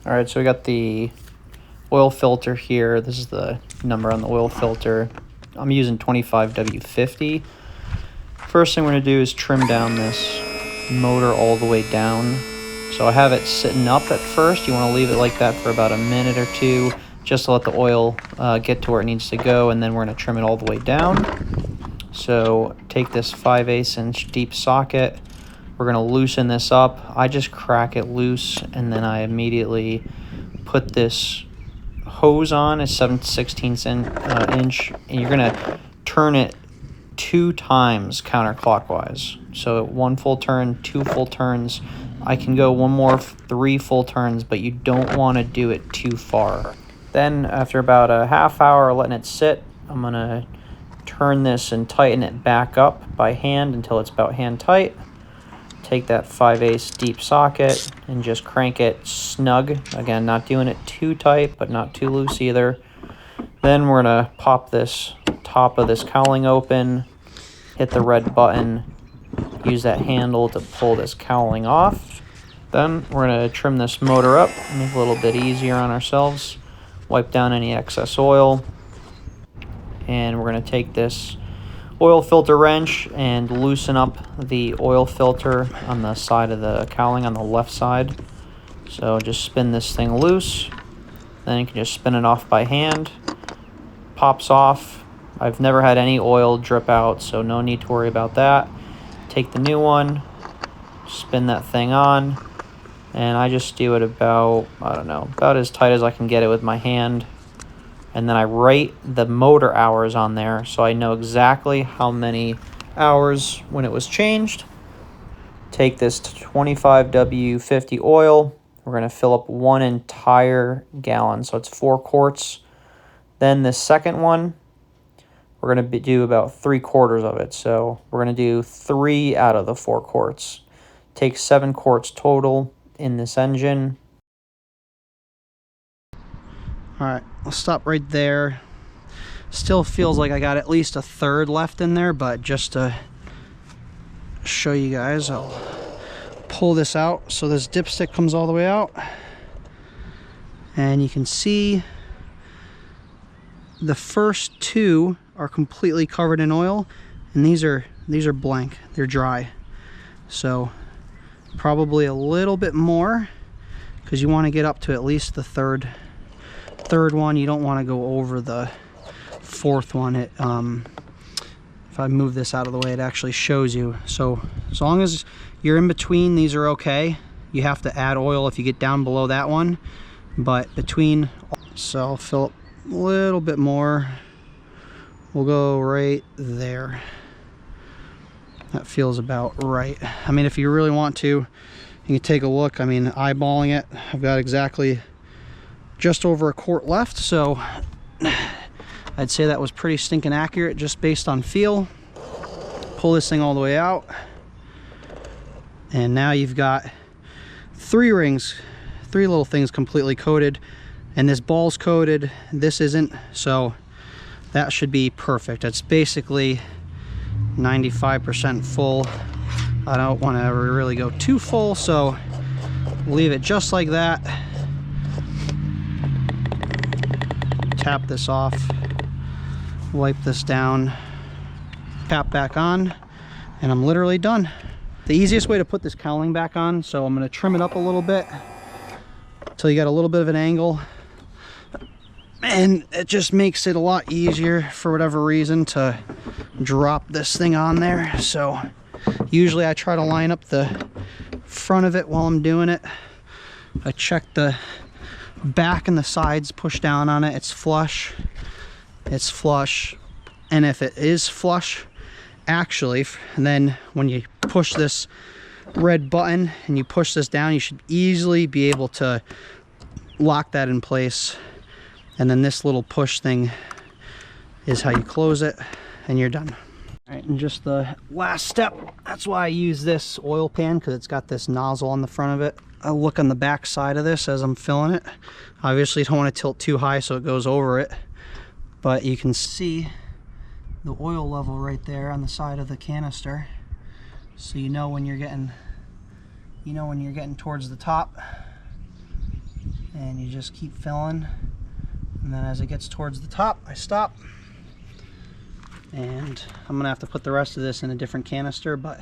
All right, so we got the oil filter here. This is the number on the oil filter. I'm using 25W50. First thing we're gonna do is trim down this motor all the way down. So I have it sitting up at first. You wanna leave it like that for about a minute or two, just to let the oil get to where it needs to go, and then we're gonna trim it all the way down. So take this 5/8 inch deep socket. We're gonna loosen this up. I just crack it loose, and then I immediately put this hose on, a 7/16 inch, and you're gonna turn it 2 times counterclockwise. So 1 full turn, 2 full turns. I can go 1 more, 3 full turns, but you don't want to do it too far. Then after about a half hour letting it sit, I'm gonna turn this and tighten it back up by hand until it's about hand tight. Take that 5/8 deep socket and just crank it snug. Again, not doing it too tight, but not too loose either. Then we're gonna pop this top of this cowling open, hit the red button, use that handle to pull this cowling off. Then we're gonna trim this motor up, make it a little bit easier on ourselves. Wipe down any excess oil. And we're gonna take this oil filter wrench and loosen up the oil filter on the side of the cowling on the left side. So just spin this thing loose, then you can just spin it off by hand. Pops off. I've never had any oil drip out, so no need to worry about that. Take the new one, spin that thing on, and I just do it about, I don't know, about as tight as I can get it with my hand. And then I write the motor hours on there so I know exactly how many hours when it was changed. Take this 25W50 oil. We're going to fill up 1 entire gallon, so it's 4 quarts. Then the second one, we're going to do about 3/4 of it. So we're going to do 3 out of the 4 quarts. Take 7 quarts total in this engine. All right, I'll stop right there. Still feels like I got at least a third left in there, but just to show you guys, I'll pull this out. So this dipstick comes all the way out, and you can see the first 2 are completely covered in oil, and these are blank, they're dry. So probably a little bit more, because you want to get up to at least the third one. You don't want to go over the 4th one. It if I move this out of the way, it actually shows you. So as long as you're in between, these are okay. You have to add oil if you get down below that one, but between, so I'll fill up a little bit more. We'll go right there. That feels about right. I mean, if you really want to, you can take a look. I mean, eyeballing it, I've got exactly just over a quart left, so I'd say that was pretty stinking accurate just based on feel. Pull this thing all the way out, and now you've got 3 rings, 3 little things completely coated, and this ball's coated, this isn't, so that should be perfect. It's basically 95% full. I don't want to really go too full, so leave it just like that. Tap this off, wipe this down, tap back on, and I'm literally done. The easiest way to put this cowling back on, so I'm going to trim it up a little bit until you got a little bit of an angle, and it just makes it a lot easier for whatever reason to drop this thing on there. So usually I try to line up the front of it while I'm doing it. I check the back and the sides, push down on it, it's flush, and if it is flush, actually, and then when you push this red button and you push this down, you should easily be able to lock that in place, and then this little push thing is how you close it, and you're done. All right, and just the last step, that's why I use this oil pan, because it's got this nozzle on the front of it. I'll look on the back side of this as I'm filling it. Obviously you don't want to tilt too high so it goes over it, but you can see the oil level right there on the side of the canister, so you know when you're getting towards the top. and you just keep filling, and then as it gets towards the top, I stop. And I'm gonna have to put the rest of this in a different canister, but